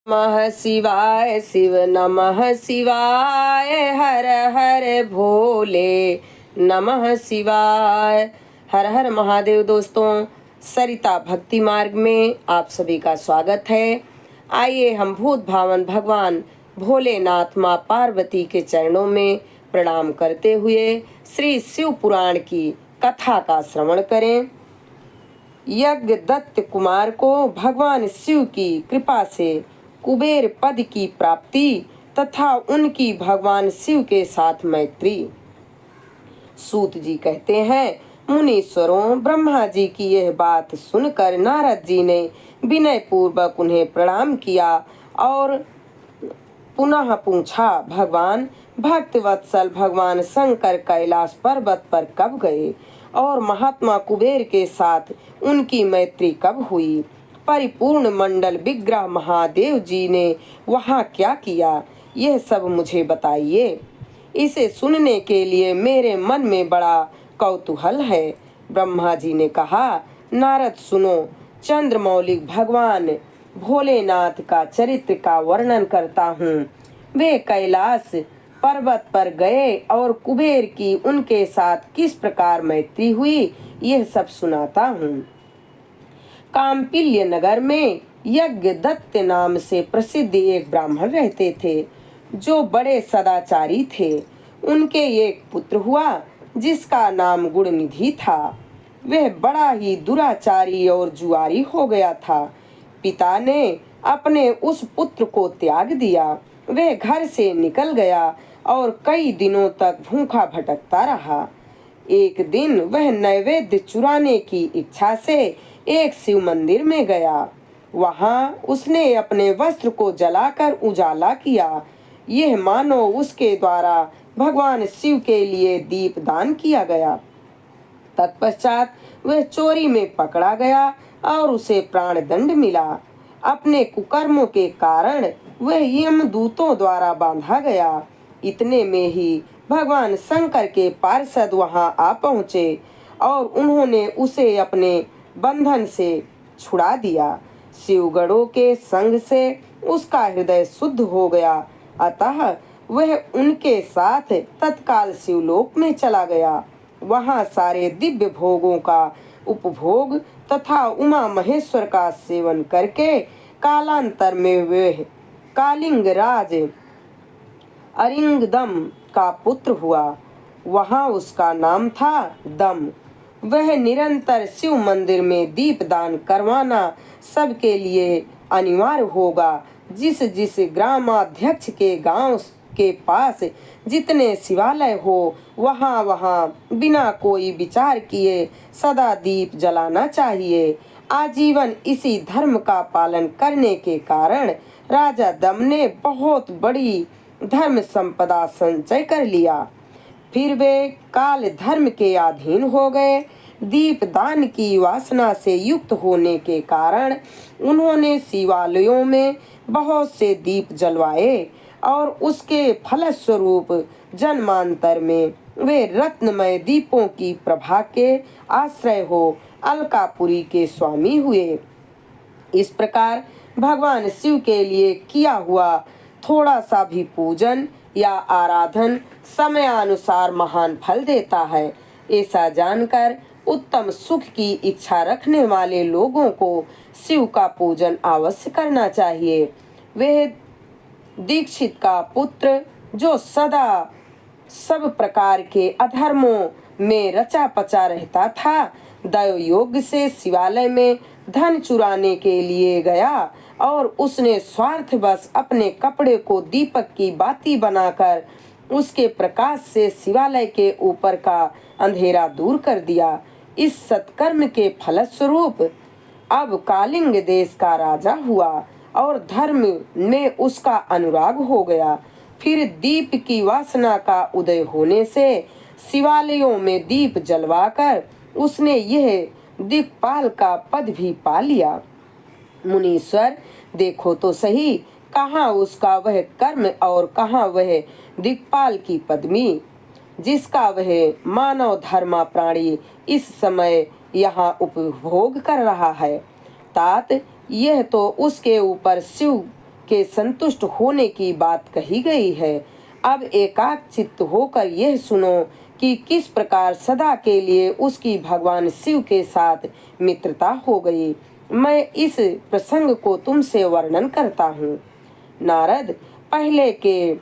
नमः शिवाय शिव नमः शिवाय हर हर भोले नमः शिवाय हर हर महादेव। दोस्तों, सरिता भक्ति मार्ग में आप सभी का स्वागत है। आइए हम भूत भावन भगवान भोलेनाथ माँ पार्वती के चरणों में प्रणाम करते हुए श्री शिव पुराण की कथा का श्रवण करें। यज्ञ दत्त कुमार को भगवान शिव की कृपा से कुबेर पद की प्राप्ति तथा उनकी भगवान शिव के साथ मैत्री। सूत जी कहते हैं, मुनीश्वरों, ब्रह्मा जी की यह बात सुनकर नारद जी ने विनय पूर्वक उन्हें प्रणाम किया और पुनः पूछा, भगवान भक्त वत्सल भगवान शंकर कैलाश पर्वत पर कब गए और महात्मा कुबेर के साथ उनकी मैत्री कब हुई? परिपूर्ण मंडल विग्रह महादेव जी ने वहाँ क्या किया, यह सब मुझे बताइए। इसे सुनने के लिए मेरे मन में बड़ा कौतूहल है। ब्रह्मा जी ने कहा, नारद सुनो, चंद्रमौलिक भगवान भोलेनाथ का चरित्र का वर्णन करता हूँ। वे कैलाश पर्वत पर गए और कुबेर की उनके साथ किस प्रकार मैत्री हुई, यह सब सुनाता हूँ। काम्पिल्य नगर में यज्ञ दत्त नाम से प्रसिद्ध एक ब्राह्मण रहते थे, जो बड़े सदाचारी थे। उनके एक पुत्र हुआ जिसका नाम गुणनिधि था। वह बड़ा ही दुराचारी और जुआरी हो गया था। पिता ने अपने उस पुत्र को त्याग दिया। वह घर से निकल गया और कई दिनों तक भूखा भटकता रहा। एक दिन वह नैवेद्य चुराने की इच्छा से एक शिव मंदिर में गया। वहां उसने अपने वस्त्र को जलाकर उजाला किया। यह मानो उसके द्वारा भगवान शिव के लिए दीप दान किया गया। तत्पश्चात वह चोरी में पकड़ा गया और उसे प्राण दंड मिला। अपने कुकर्मों के कारण वह यमदूतों द्वारा बांधा गया। इतने में ही भगवान शंकर के पार्षद वहां आ पहुँचे और उन्होंने उसे अपने बंधन से छुड़ा दिया। शिवगणों के संग से उसका हृदय शुद्ध हो गया, अतः वह उनके साथ तत्काल शिवलोक में चला गया। वहां सारे दिव्य भोगों का उपभोग तथा उमा महेश्वर का सेवन करके कालांतर में वह कालिंग राज अरिंगदम का पुत्र हुआ। वहां उसका नाम था दम। वह निरंतर शिव मंदिर में दीपदान करवाना सबके लिए अनिवार्य होगा। जिस जिस ग्रामाध्यक्ष के गांव के पास जितने शिवालय हो, वहां वहां बिना कोई विचार किए सदा दीप जलाना चाहिए। आजीवन इसी धर्म का पालन करने के कारण राजा दम ने बहुत बड़ी धर्म संपदा संचय कर लिया। फिर वे काल धर्म के अधीन हो गए। दीप दान की वासना से युक्त होने के कारण उन्होंने शिवालयों में बहुत से दीप जलवाए और उसके फलस्वरूप जन्मांतर में वे रत्नमय दीपों की प्रभा के आश्रय हो अलकापुरी के स्वामी हुए। इस प्रकार भगवान शिव के लिए किया हुआ थोड़ा सा भी पूजन या आराधन समयानुसार महान फल देता है। ऐसा जानकर उत्तम सुख की इच्छा रखने वाले लोगों को शिव का पूजन अवश्य करना चाहिए। वह दीक्षित का पुत्र जो सदा सब प्रकार के अधर्मों में रचा पचा रहता था, दैव योग से शिवालय में धन चुराने के लिए गया और उसने स्वार्थवश अपने कपड़े को दीपक की बाती बनाकर उसके प्रकाश से शिवालय के ऊपर का अंधेरा दूर कर दिया। इस सत्कर्म के फलस्वरूप अब कालिंग देश का राजा हुआ और धर्म में उसका अनुराग हो गया। फिर दीप की वासना का उदय होने से शिवालयों में दीप जलवाकर उसने यह दिक्पाल का पद भी पा लिया। मुनीश्वर, देखो तो सही, कहाँ उसका वह कर्म और कहाँ वह दिक्पाल की पदवी, जिसका वह मानव धर्मा प्राणी इस समय यहाँ उपभोग कर रहा है। तात, यह तो उसके ऊपर शिव के संतुष्ट होने की बात कही गई है। अब एकाग्र चित्त होकर यह सुनो कि किस प्रकार सदा के लिए उसकी भगवान शिव के साथ मित्रता हो गई। मैं इस प्रसंग को तुमसे वर्णन करता हूँ। नारद, पहले के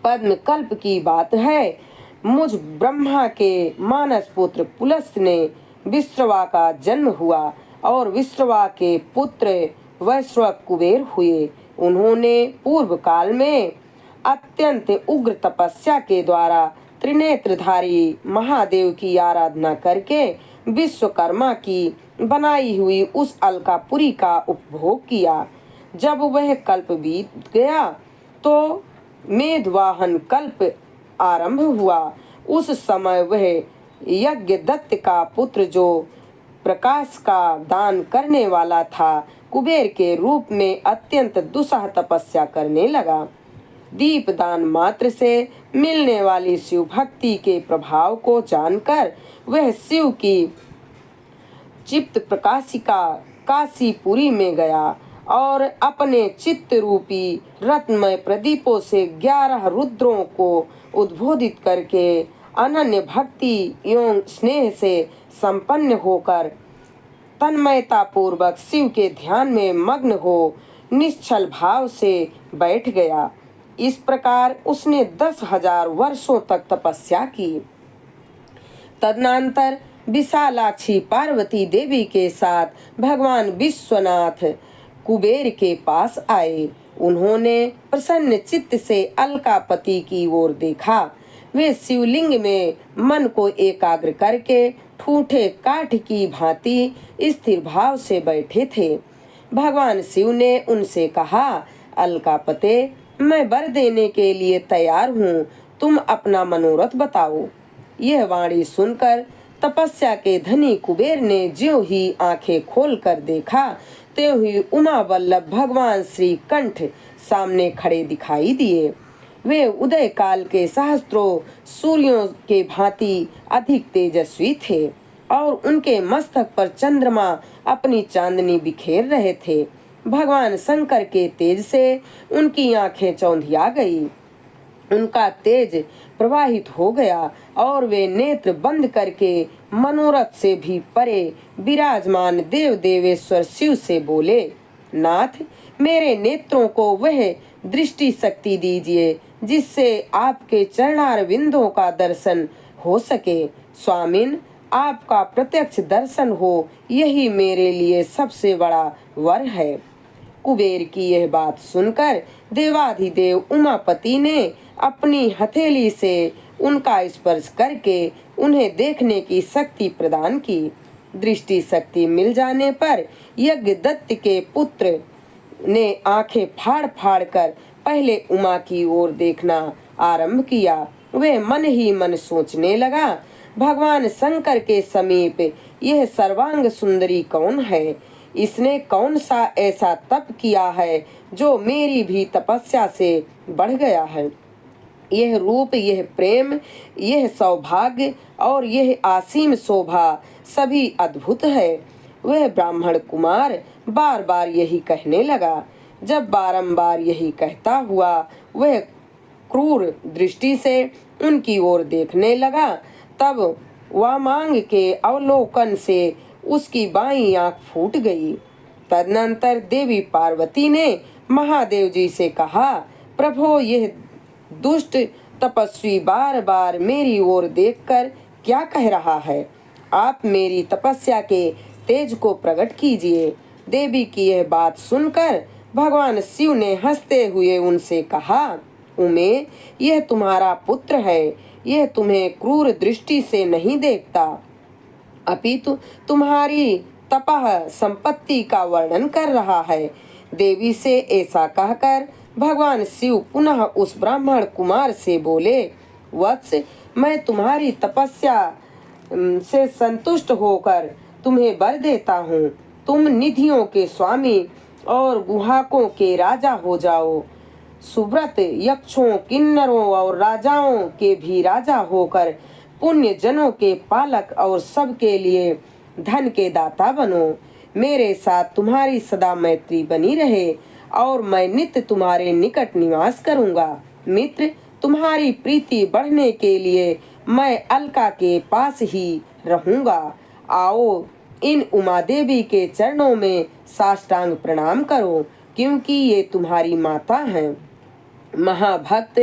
पद्म कल्प की बात है। मुझ ब्रह्मा के मानस पुत्र पुलस्त ने विश्रवा का जन्म हुआ और विश्रवा के पुत्र वैश्रवक कुबेर हुए। उन्होंने पूर्व काल में अत्यंत उग्र तपस्या के द्वारा त्रिनेत्रधारी महादेव की आराधना करके विश्वकर्मा की बनाई हुई उस अलकापुरी का उपभोग किया। जब वह कल्प बीत गया तो मेघवाहन कल्प आरंभ हुआ। उस समय वह यज्ञदत्त का पुत्र, जो प्रकाश का दान करने वाला था, कुबेर के रूप में अत्यंत दुस्सह तपस्या करने लगा। दीप दान मात्र से मिलने वाली शिव भक्ति के प्रभाव को जानकर वह शिव की चित्त प्रकाशिका काशीपुरी में गया और अपने चित्त रूपी रत्नमय प्रदीपों से 11 रुद्रों को उद्बोधित करके अनन्य भक्ति एवं स्नेह से संपन्न होकर तन्मयता पूर्वक शिव के ध्यान में मग्न हो निश्चल भाव से बैठ गया। इस प्रकार उसने 10,000 वर्षों तक तपस्या की। तदनंतर विशालाक्षी पार्वती देवी के साथ भगवान विश्वनाथ कुबेर के पास आए। उन्होंने प्रसन्न चित्त से अलकापति की ओर देखा। वे शिवलिंग में मन को एकाग्र करके ठूठे काठ की भांति स्थिर भाव से बैठे थे। भगवान शिव ने उनसे कहा, अलकापते, मैं वर देने के लिए तैयार हूँ, तुम अपना मनोरथ बताओ। यह वाणी सुनकर तपस्या के धनी कुबेर ने ज्यों ही आंखें खोलकर देखा, त्यों ही उमा वल्लभ भगवान श्री कंठ सामने खड़े दिखाई दिए। वे उदय काल के सहस्त्रों सूर्यों के भांति अधिक तेजस्वी थे और उनके मस्तक पर चंद्रमा अपनी चांदनी बिखेर रहे थे। भगवान शंकर के तेज से उनकी आंखें चौंधिया गई, उनका तेज प्रवाहित हो गया और वे नेत्र बंद करके मनोरथ से भी परे विराजमान देव देवेश्वर शिव से बोले, नाथ, मेरे नेत्रों को वह दृष्टि शक्ति दीजिए जिससे आपके चरणारविंदों का दर्शन हो सके। स्वामिन, आपका प्रत्यक्ष दर्शन हो, यही मेरे लिए सबसे बड़ा वर है। कुबेर की यह बात सुनकर देवाधिदेव उमापति ने अपनी हथेली से उनका स्पर्श करके उन्हें देखने की शक्ति प्रदान की। दृष्टि शक्ति मिल जाने पर यज्ञदत्त के पुत्र ने आंखें फाड़ फाड़ कर पहले उमा की ओर देखना आरंभ किया। वे मन ही मन सोचने लगा, भगवान शंकर के समीप यह सर्वांग सुंदरी कौन है? इसने कौन सा ऐसा तप किया है जो मेरी भी तपस्या से बढ़ गया है? यह रूप, यह प्रेम, यह सौभाग्य और यह असीम शोभा सभी अद्भुत है। वह ब्राह्मण कुमार बार बार यही कहने लगा। जब बारंबार यही कहता हुआ वह क्रूर दृष्टि से उनकी ओर देखने लगा, तब वामांग के अवलोकन से उसकी बाईं आंख फूट गई। तदनंतर देवी पार्वती ने महादेव जी से कहा, प्रभो, यह दुष्ट तपस्वी बार बार मेरी ओर देखकर क्या कह रहा है? आप मेरी तपस्या के तेज को प्रकट कीजिए। देवी की यह बात सुनकर भगवान शिव ने हंसते हुए उनसे कहा, उमे, यह तुम्हारा पुत्र है। यह तुम्हें क्रूर दृष्टि से नहीं देखता, अपितु तुम्हारी तपह संपत्ति का वर्णन कर रहा है। देवी से ऐसा कहकर भगवान शिव पुनः उस ब्राह्मण कुमार से बोले, वत्स, मैं तुम्हारी तपस्या से संतुष्ट होकर तुम्हें वर देता हूँ। तुम निधियों के स्वामी और गुहाकों के राजा हो जाओ। सुव्रत यक्षों, किन्नरों और राजाओं के भी राजा होकर पुण्य जनों के पालक और सबके लिए धन के दाता बनो। मेरे साथ तुम्हारी सदा मैत्री बनी रहे और मैं नित्य तुम्हारे निकट निवास करूंगा। मित्र, तुम्हारी प्रीति बढ़ने के लिए मैं अलका के पास ही रहूंगा। आओ, इन उमा देवी के चरणों में साष्टांग प्रणाम करो, क्योंकि ये तुम्हारी माता हैं। महाभक्त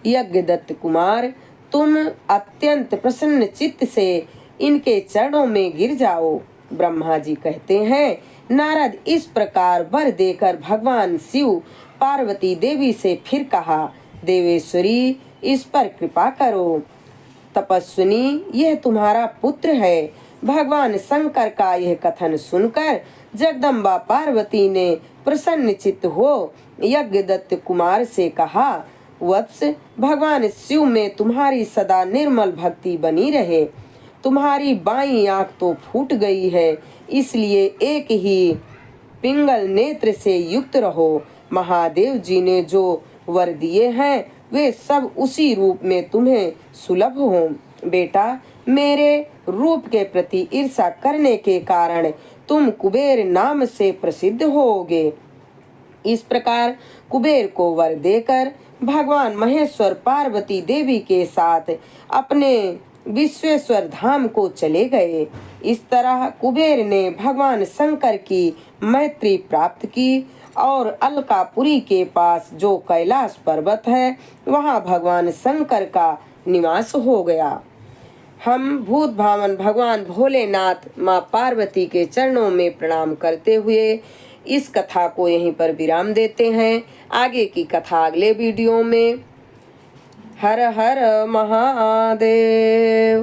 यज्ञदत्त कुमार, तुम अत्यंत प्रसन्न चित्त से इनके चरणों में गिर जाओ। ब्रह्मा जी कहते हैं, नारद इस प्रकार वर देकर भगवान शिव पार्वती देवी से फिर कहा, देवेश्वरी, इस पर कृपा करो। तपस्विनी, यह तुम्हारा पुत्र है। भगवान शंकर का यह कथन सुनकर जगदम्बा पार्वती ने प्रसन्न चित्त हो यज्ञदत्त कुमार से कहा, वत्स, भगवान शिव में तुम्हारी सदा निर्मल भक्ति बनी रहे। तुम्हारी बाईं आंख तो फूट गई है, इसलिए एक ही पिंगल नेत्र से युक्त रहो। महादेव जी ने जो वर दिए हैं वे सब उसी रूप में तुम्हें सुलभ हों। बेटा, मेरे रूप के प्रति ईर्ष्या करने के कारण तुम कुबेर नाम से प्रसिद्ध होगे। इस प्रकार कुबेर को वर देकर भगवान महेश्वर पार्वती देवी के साथ अपने विश्वेश्वर धाम को चले गए। इस तरह कुबेर ने भगवान शंकर की मैत्री प्राप्त की और अलकापुरी के पास जो कैलाश पर्वत है वहां भगवान शंकर का निवास हो गया। हम भूत भावन भगवान भोलेनाथ माँ पार्वती के चरणों में प्रणाम करते हुए इस कथा को यहीं पर विराम देते हैं। आगे की कथा अगले वीडियो में। हर हर महादेव।